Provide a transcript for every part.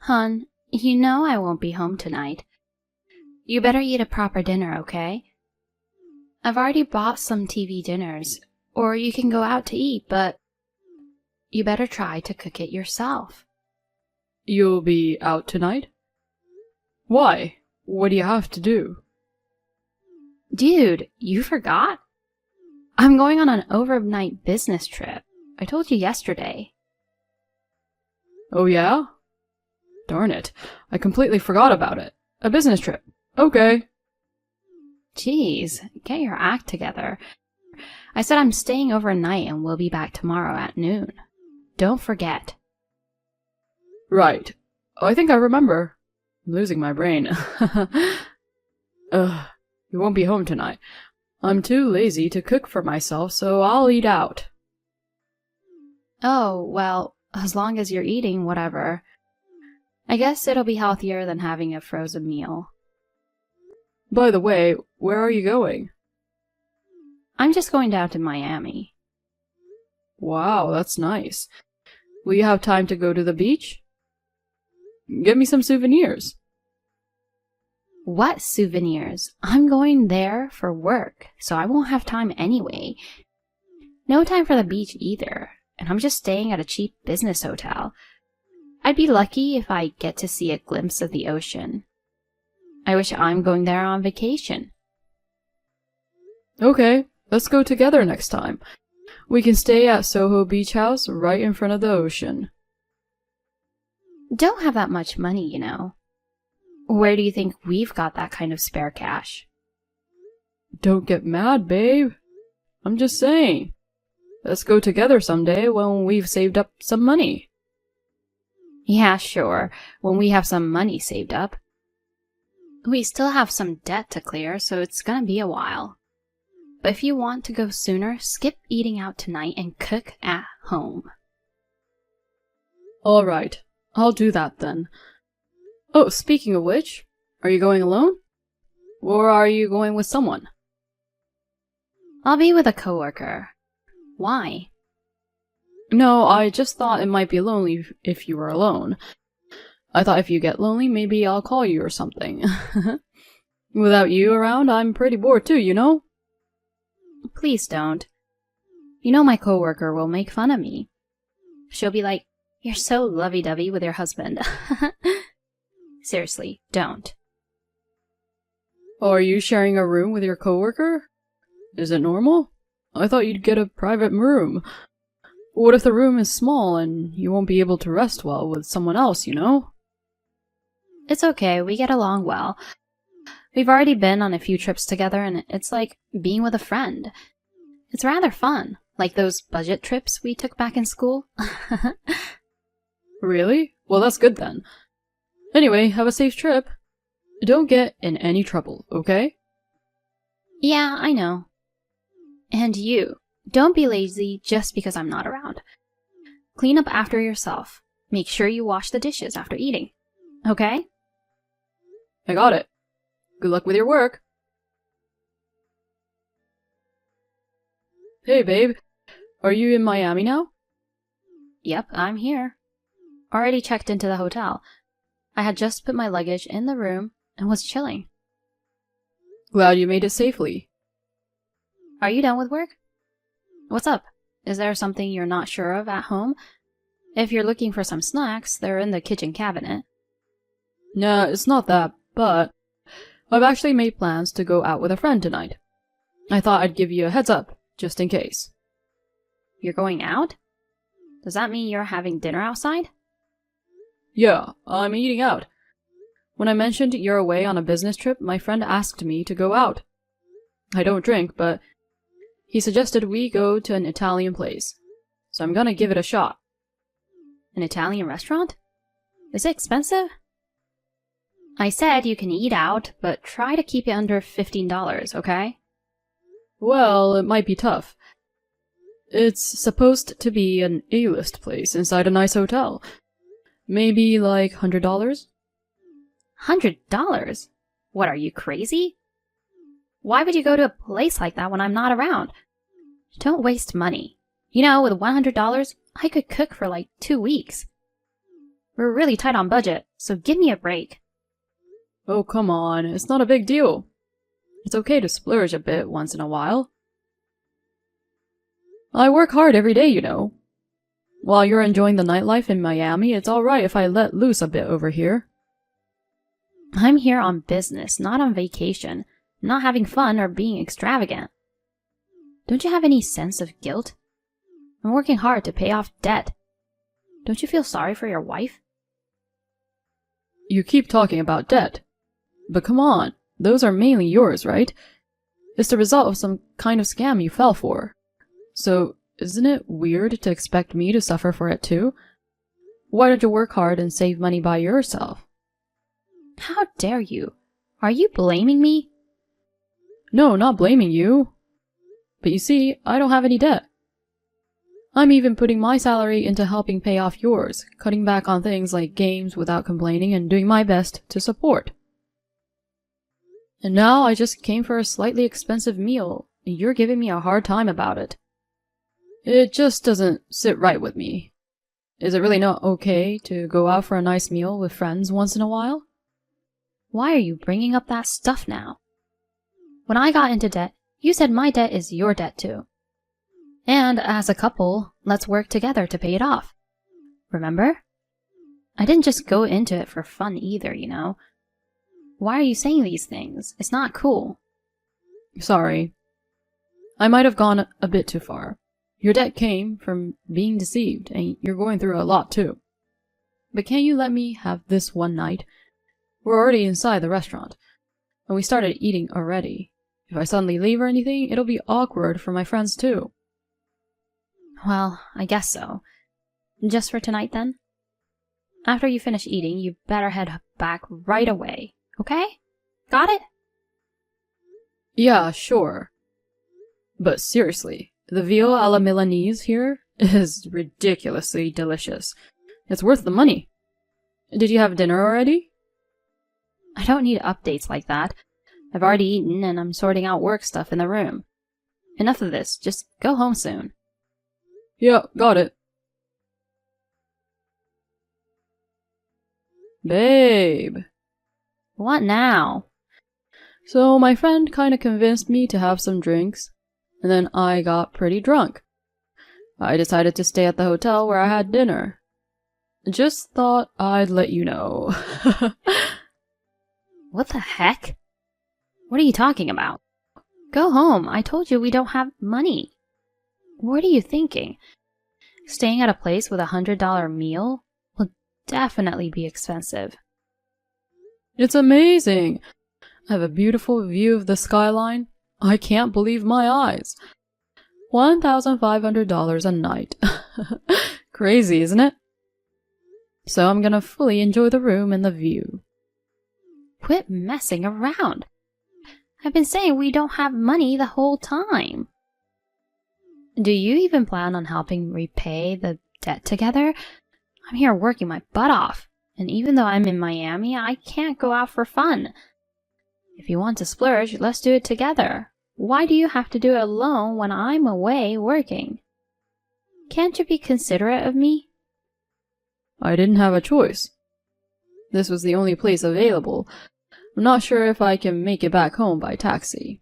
Hun, you know I won't be home tonight. You better eat a proper dinner, okay? I've already bought some TV dinners, or you can go out to eat, but you better try to cook it yourself. You'll be out tonight? Why? What do you have to do? Dude, you forgot? I'm going on an overnight business trip. I told you yesterday. Oh yeah? Darn it, I completely forgot about it. A business trip. Okay. Jeez, get your act together. I said I'm staying overnight and we'll be back tomorrow at noon. Don't forget. Right. I think I remember. I'm losing my brain. Ugh, you won't be home tonight. I'm too lazy to cook for myself, so I'll eat out. Oh, well, as long as you're eating, whatever. I guess it'll be healthier than having a frozen meal. By the way, where are you going? I'm just going down to Miami. Wow, that's nice. Will you have time to go to the beach? Get me some souvenirs. What souvenirs? I'm going there for work, so I won't have time anyway. No time for the beach either, and I'm just staying at a cheap business hotel. I'd be lucky if I get to see a glimpse of the ocean. I wish I'm going there on vacation. Okay, let's go together next time. We can stay at Soho Beach House right in front of the ocean. Don't have that much money, you know. Where do you think we've got that kind of spare cash? Don't get mad, babe. I'm just saying. Let's go together someday when we've saved up some money. Yeah, sure, when we have some money saved up. We still have some debt to clear, so it's gonna be a while. But if you want to go sooner, skip eating out tonight and cook at home. All right, I'll do that then. Oh, speaking of which, are you going alone? Or are you going with someone? I'll be with a coworker. Why? No, I just thought it might be lonely if you were alone. I thought if you get lonely, maybe I'll call you or something. Without you around, I'm pretty bored too, you know? Please don't. You know my coworker will make fun of me. She'll be like, "You're so lovey-dovey with your husband." Seriously, don't. Oh, are you sharing a room with your coworker? Is it normal? I thought you'd get a private room. What if the room is small and you won't be able to rest well with someone else, you know? It's okay, we get along well. We've already been on a few trips together and it's like being with a friend. It's rather fun, like those budget trips we took back in school. Really? Well, that's good then. Anyway, have a safe trip. Don't get in any trouble, okay? Yeah, I know. And you, don't be lazy just because I'm not around. Clean up after yourself. Make sure you wash the dishes after eating. Okay? I got it. Good luck with your work. Hey, babe. Are you in Miami now? Yep, I'm here. Already checked into the hotel. I had just put my luggage in the room and was chilling. Glad you made it safely. Are you done with work? What's up? Is there something you're not sure of at home? If you're looking for some snacks, they're in the kitchen cabinet. Nah, it's not that, but I've actually made plans to go out with a friend tonight. I thought I'd give you a heads up, just in case. You're going out? Does that mean you're having dinner outside? Yeah, I'm eating out. When I mentioned you're away on a business trip, my friend asked me to go out. I don't drink, but he suggested we go to an Italian place, so I'm gonna give it a shot. An Italian restaurant? Is it expensive? I said you can eat out, but try to keep it under $15, okay? Well, it might be tough. It's supposed to be an A-list place inside a nice hotel. Maybe like $100? $100? What, are you crazy? Why would you go to a place like that when I'm not around? Don't waste money. You know, with $100, I could cook for like 2 weeks. We're really tight on budget, so give me a break. Oh, come on, it's not a big deal. It's okay to splurge a bit once in a while. I work hard every day, you know. While you're enjoying the nightlife in Miami, it's alright if I let loose a bit over here. I'm here on business, not on vacation, not having fun or being extravagant. Don't you have any sense of guilt? I'm working hard to pay off debt. Don't you feel sorry for your wife? You keep talking about debt. But come on, those are mainly yours, right? It's the result of some kind of scam you fell for. So, isn't it weird to expect me to suffer for it too? Why don't you work hard and save money by yourself? How dare you? Are you blaming me? No, not blaming you. But you see, I don't have any debt. I'm even putting my salary into helping pay off yours, cutting back on things like games without complaining and doing my best to support. And now I just came for a slightly expensive meal, and you're giving me a hard time about it. It just doesn't sit right with me. Is it really not okay to go out for a nice meal with friends once in a while? Why are you bringing up that stuff now? When I got into debt, you said my debt is your debt too. And as a couple, let's work together to pay it off. Remember? I didn't just go into it for fun either, you know. Why are you saying these things? It's not cool. Sorry. I might have gone a bit too far. Your debt came from being deceived, and you're going through a lot too. But can't you let me have this one night? We're already inside the restaurant, and we started eating already. If I suddenly leave or anything, it'll be awkward for my friends too. Well, I guess so. Just for tonight then? After you finish eating, you better head back right away, okay? Got it? Yeah, sure. But seriously, the veal a la Milanese here is ridiculously delicious. It's worth the money. Did you have dinner already? I don't need updates like that. I've already eaten and I'm sorting out work stuff in the room. Enough of this, just go home soon. Yeah, got it. Babe. What now? So my friend kinda convinced me to have some drinks, and then I got pretty drunk. I decided to stay at the hotel where I had dinner. Just thought I'd let you know. What the heck? What are you talking about? Go home. I told you we don't have money. What are you thinking? Staying at a place with $100 meal will definitely be expensive. It's amazing. I have a beautiful view of the skyline. I can't believe my eyes. $1,500 a night. Crazy, isn't it? So I'm gonna fully enjoy the room and the view. Quit messing around. I've been saying we don't have money the whole time. Do you even plan on helping repay the debt together? I'm here working my butt off, and even though I'm in Miami, I can't go out for fun. If you want to splurge, let's do it together. Why do you have to do it alone when I'm away working? Can't you be considerate of me? I didn't have a choice. This was the only place available. I'm not sure if I can make it back home by taxi.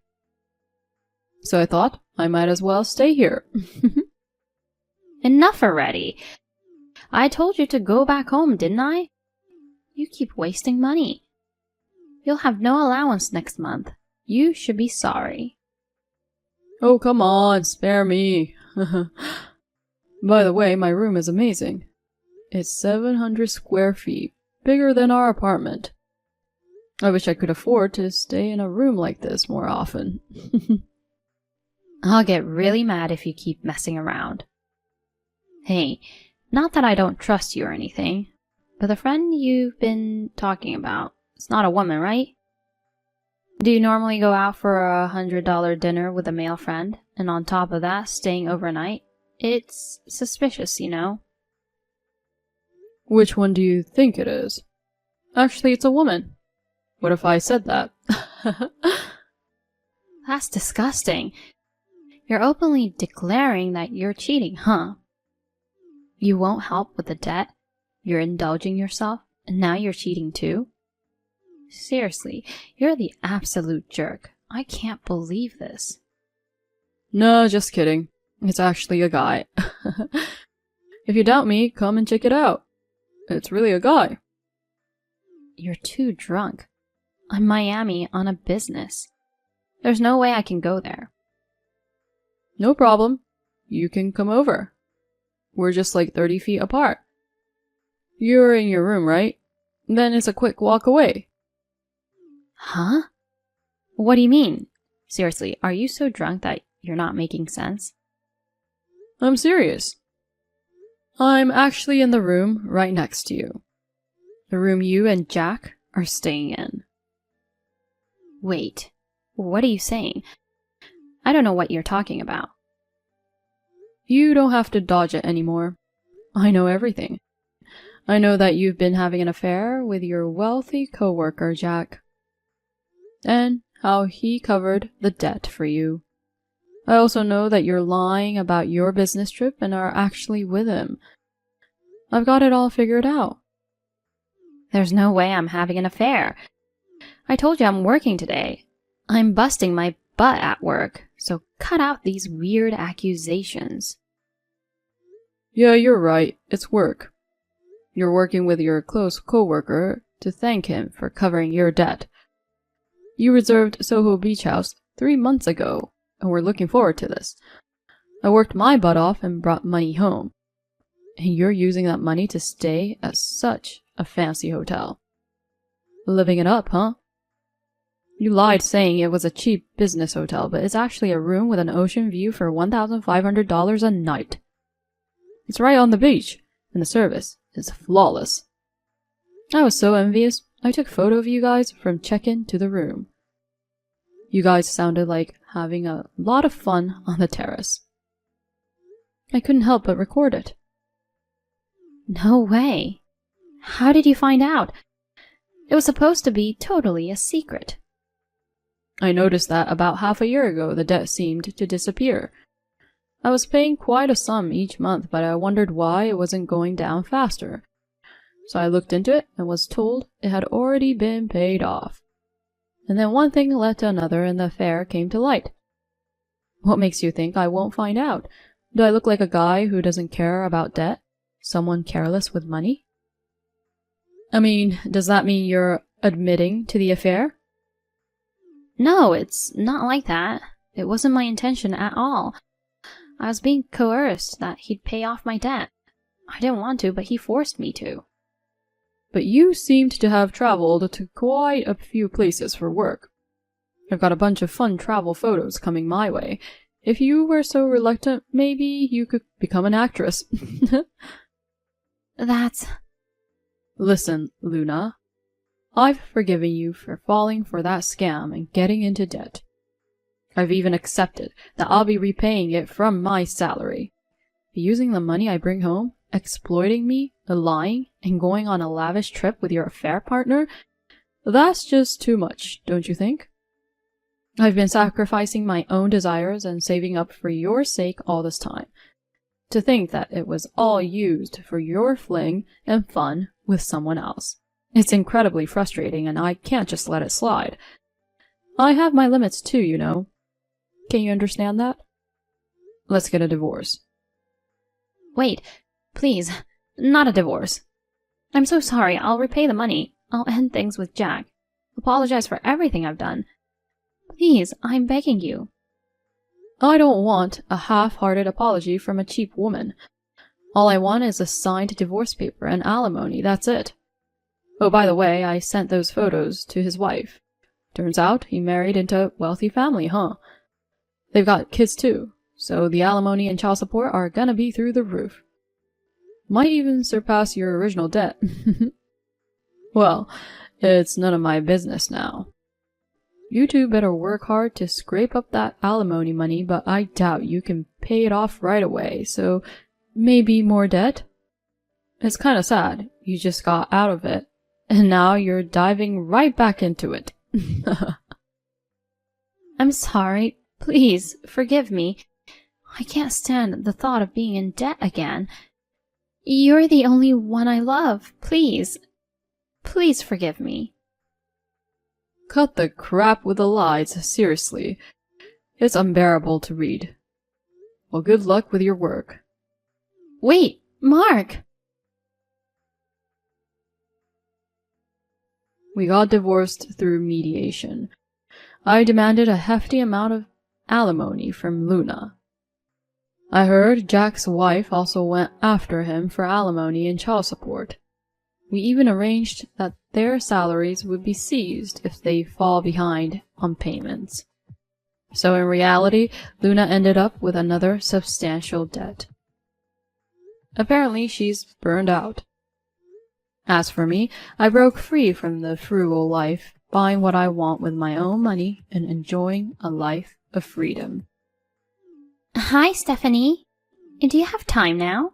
So I thought I might as well stay here. Enough already. I told you to go back home, didn't I? You keep wasting money. You'll have no allowance next month. You should be sorry. Oh, come on, spare me. By the way, my room is amazing. It's 700 square feet, bigger than our apartment. I wish I could afford to stay in a room like this more often. I'll get really mad if you keep messing around. Hey, not that I don't trust you or anything, but the friend you've been talking about, it's not a woman, right? Do you normally go out for a $100 dinner with a male friend, and on top of that, staying overnight? It's suspicious, you know? Which one do you think it is? Actually, it's a woman. What if I said that? That's disgusting. You're openly declaring that you're cheating, huh? You won't help with the debt, You're indulging yourself, and now you're cheating too? Seriously, you're the absolute jerk. I can't believe this. No, just kidding. It's actually a guy. If you doubt me, come and check it out. It's really a guy. You're too drunk. I'm Miami on a business. There's no way I can go there. No problem. You can come over. We're just like 30 feet apart. You're in your room, right? Then it's a quick walk away. Huh? What do you mean? Seriously, are you so drunk that you're not making sense? I'm serious. I'm actually in the room right next to you. The room you and Jack are staying in. Wait, what are you saying? I don't know what you're talking about. You don't have to dodge it anymore. I know everything. I know that you've been having an affair with your wealthy coworker, Jack. And how he covered the debt for you. I also know that you're lying about your business trip and are actually with him. I've got it all figured out. There's no way I'm having an affair. I told you I'm working today. I'm busting my butt at work, so cut out these weird accusations. Yeah, you're right. It's work. You're working with your close coworker to thank him for covering your debt. You reserved Soho Beach House 3 months ago, and we're looking forward to this. I worked my butt off and brought money home. And you're using that money to stay at such a fancy hotel. Living it up, huh? You lied saying it was a cheap business hotel, but it's actually a room with an ocean view for $1,500 a night. It's right on the beach, and the service is flawless. I was so envious, I took a photo of you guys from check-in to the room. You guys sounded like having a lot of fun on the terrace. I couldn't help but record it. No way. How did you find out? It was supposed to be totally a secret. I noticed that about half a year ago the debt seemed to disappear. I was paying quite a sum each month, but I wondered why it wasn't going down faster. So I looked into it and was told it had already been paid off. And then one thing led to another and the affair came to light. What makes you think I won't find out? Do I look like a guy who doesn't care about debt? Someone careless with money? I mean, does that mean you're admitting to the affair? No, it's not like that. It wasn't my intention at all. I was being coerced that he'd pay off my debt. I didn't want to, but he forced me to. But you seemed to have traveled to quite a few places for work. I've got a bunch of fun travel photos coming my way. If you were so reluctant, maybe you could become an actress. That's... Listen, Luna. I've forgiven you for falling for that scam and getting into debt. I've even accepted that I'll be repaying it from my salary. Using the money I bring home, exploiting me, lying, and going on a lavish trip with your affair partner, that's just too much, don't you think? I've been sacrificing my own desires and saving up for your sake all this time. To think that it was all used for your fling and fun with someone else. It's incredibly frustrating and I can't just let it slide. I have my limits too, you know. Can you understand that? Let's get a divorce. Wait, please, not a divorce. I'm so sorry, I'll repay the money. I'll end things with Jack. Apologize for everything I've done. Please, I'm begging you. I don't want a half-hearted apology from a cheap woman. All I want is a signed divorce paper and alimony, that's it. Oh, by the way, I sent those photos to his wife. Turns out he married into a wealthy family, huh? They've got kids too, so the alimony and child support are gonna be through the roof. Might even surpass your original debt. Well, it's none of my business now. You two better work hard to scrape up that alimony money, but I doubt you can pay it off right away, so maybe more debt? It's kinda sad. You just got out of it, and now you're diving right back into it. I'm sorry. Please, forgive me. I can't stand the thought of being in debt again. You're the only one I love. Please. Please forgive me. Cut the crap with the lies, seriously. It's unbearable to read. Well, good luck with your work. Wait, Mark! We got divorced through mediation. I demanded a hefty amount of alimony from Luna. I heard Jack's wife also went after him for alimony and child support. We even arranged that their salaries would be seized if they fall behind on payments. So in reality, Luna ended up with another substantial debt. Apparently, she's burned out. As for me, I broke free from the frugal life, buying what I want with my own money and enjoying a life of freedom. Hi, Stephanie. Do you have time now?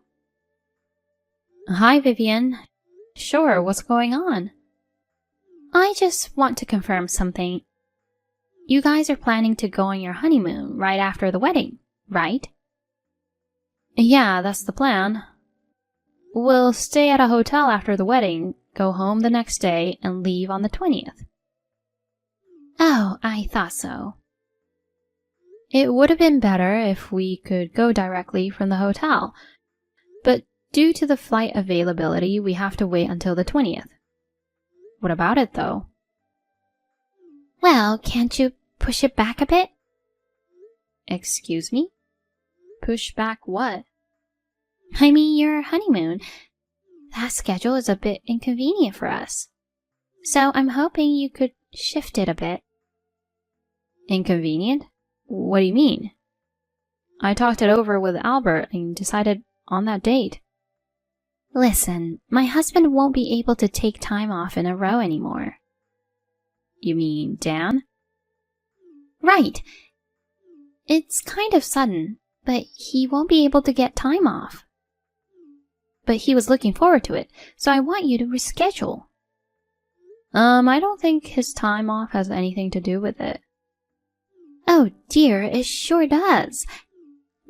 Hi, Vivian. Sure, what's going on? I just want to confirm something. You guys are planning to go on your honeymoon right after the wedding, right? Yeah, that's the plan. We'll stay at a hotel after the wedding, go home the next day, and leave on the 20th. Oh, I thought so. It would have been better if we could go directly from the hotel, but due to the flight availability, we have to wait until the 20th. What about it, though? Well, can't you push it back a bit? Excuse me? Push back what? I mean, your honeymoon. That schedule is a bit inconvenient for us. So I'm hoping you could shift it a bit. Inconvenient? What do you mean? I talked it over with Albert and decided on that date. Listen, my husband won't be able to take time off in a row anymore. You mean Dan? Right. It's kind of sudden, but he won't be able to get time off. But he was looking forward to it, so I want you to reschedule. I don't think his time off has anything to do with it. Oh dear, it sure does.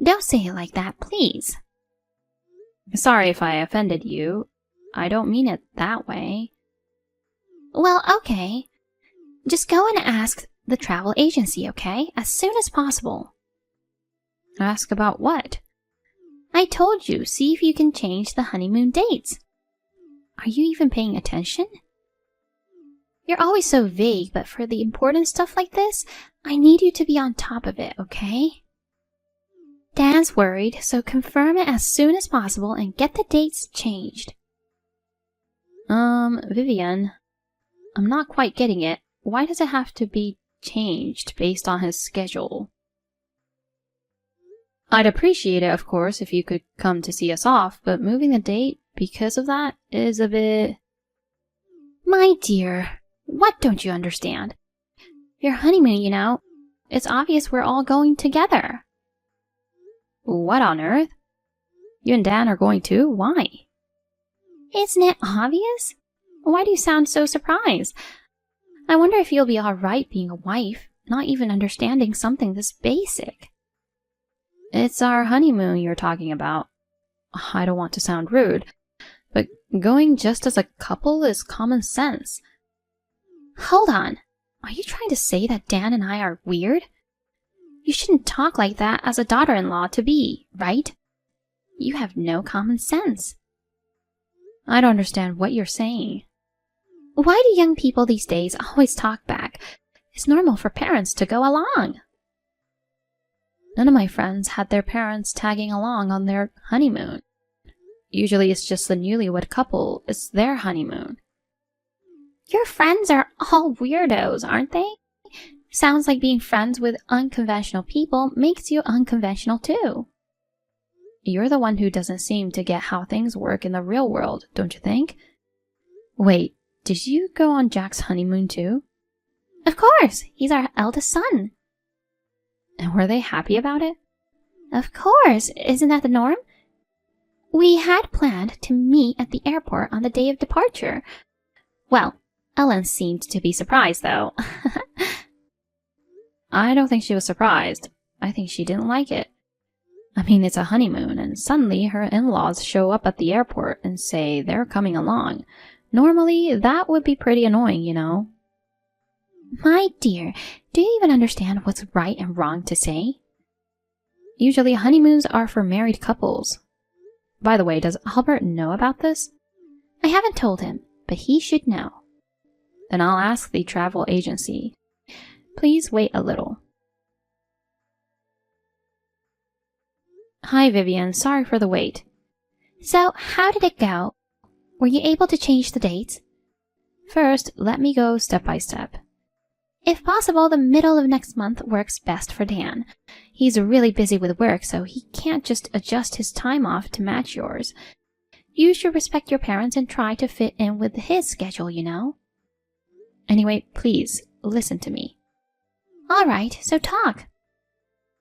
Don't say it like that, please. Sorry if I offended you. I don't mean it that way. Well, okay. Just go and ask the travel agency, okay? As soon as possible. Ask about what? I told you, see if you can change the honeymoon dates. Are you even paying attention? You're always so vague, but for the important stuff like this, I need you to be on top of it, okay? Dan's worried, so confirm it as soon as possible and get the dates changed. Vivian, I'm not quite getting it. Why does it have to be changed based on his schedule? I'd appreciate it, of course, if you could come to see us off, but moving the date because of that is a bit... My dear, what don't you understand? Your honeymoon, you know. It's obvious we're all going together. What on earth? You and Dan are going too? Why? Isn't it obvious? Why do you sound so surprised? I wonder if you'll be alright being a wife, not even understanding something this basic. It's our honeymoon you're talking about. I don't want to sound rude, but going just as a couple is common sense. Hold on. Are you trying to say that Dan and I are weird? You shouldn't talk like that as a daughter-in-law to be, right? You have no common sense. I don't understand what you're saying. Why do young people these days always talk back? It's normal for parents to go along. None of my friends had their parents tagging along on their honeymoon. Usually it's just the newlywed couple. It's their honeymoon. Your friends are all weirdos, aren't they? Sounds like being friends with unconventional people makes you unconventional too. You're the one who doesn't seem to get how things work in the real world, don't you think? Wait, did you go on Jack's honeymoon too? Of course, he's our eldest son. And were they happy about it? Of course, isn't that the norm? We had planned to meet at the airport on the day of departure. Well, Ellen seemed to be surprised though. I don't think she was surprised. I think she didn't like it. I mean, it's a honeymoon, and suddenly her in-laws show up at the airport and say they're coming along. Normally, that would be pretty annoying, you know. My dear, do you even understand what's right and wrong to say? Usually, honeymoons are for married couples. By the way, does Albert know about this? I haven't told him, but he should know. Then I'll ask the travel agency. Please wait a little. Hi, Vivian. Sorry for the wait. So, how did it go? Were you able to change the dates? First, let me go step by step. If possible, the middle of next month works best for Dan. He's really busy with work, so he can't just adjust his time off to match yours. You should respect your parents and try to fit in with his schedule, you know. Anyway, please, listen to me. All right, so talk.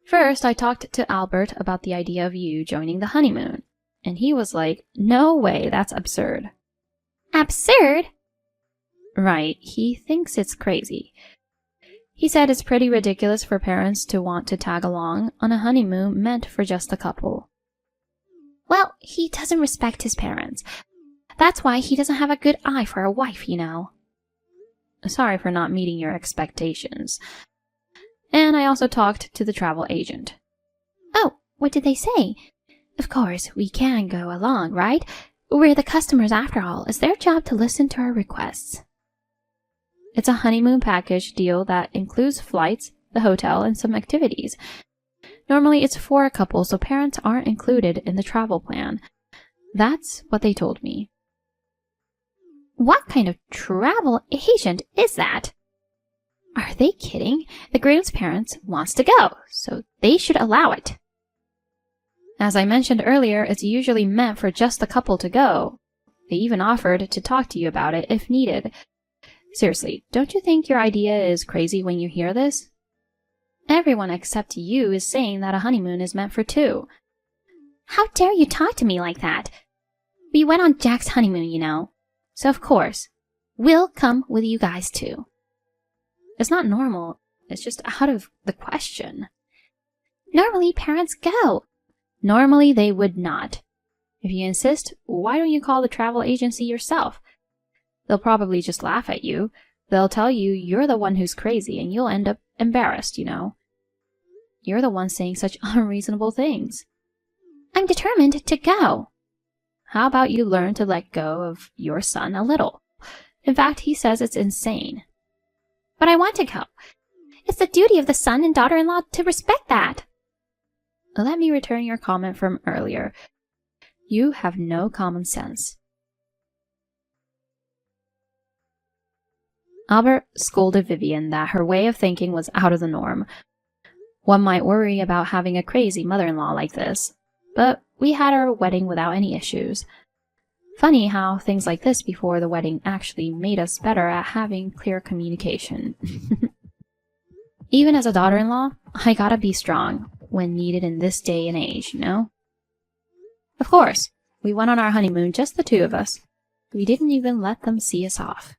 First, I talked to Albert about the idea of you joining the honeymoon, and he was like, no way, that's absurd. Absurd? Right, he thinks it's crazy. He said it's pretty ridiculous for parents to want to tag along on a honeymoon meant for just the couple. Well, he doesn't respect his parents. That's why he doesn't have a good eye for a wife, you know. Sorry for not meeting your expectations. And I also talked to the travel agent. Oh, what did they say? Of course, we can go along, right? We're the customers after all. It's their job to listen to our requests. It's a honeymoon package deal that includes flights, the hotel, and some activities. Normally, it's for a couple, so parents aren't included in the travel plan. That's what they told me. What kind of travel agent is that? Are they kidding? The groom's parents wants to go, so they should allow it. As I mentioned earlier, it's usually meant for just the couple to go. They even offered to talk to you about it if needed. Seriously, don't you think your idea is crazy when you hear this? Everyone except you is saying that a honeymoon is meant for two. How dare you talk to me like that? We went on Jack's honeymoon, you know. So of course, we'll come with you guys too. It's not normal. It's just out of the question. Normally, parents go. Normally, they would not. If you insist, why don't you call the travel agency yourself? They'll probably just laugh at you. They'll tell you you're the one who's crazy and you'll end up embarrassed, you know. You're the one saying such unreasonable things. I'm determined to go. How about you learn to let go of your son a little? In fact, he says it's insane. But I want to go. It's the duty of the son and daughter-in-law to respect that. Let me return your comment from earlier. You have no common sense. Albert scolded Vivian that her way of thinking was out of the norm. One might worry about having a crazy mother-in-law like this, but we had our wedding without any issues. Funny how things like this before the wedding actually made us better at having clear communication. Even as a daughter-in-law, I gotta be strong when needed in this day and age, you know? Of course, we went on our honeymoon, just the two of us. We didn't even let them see us off.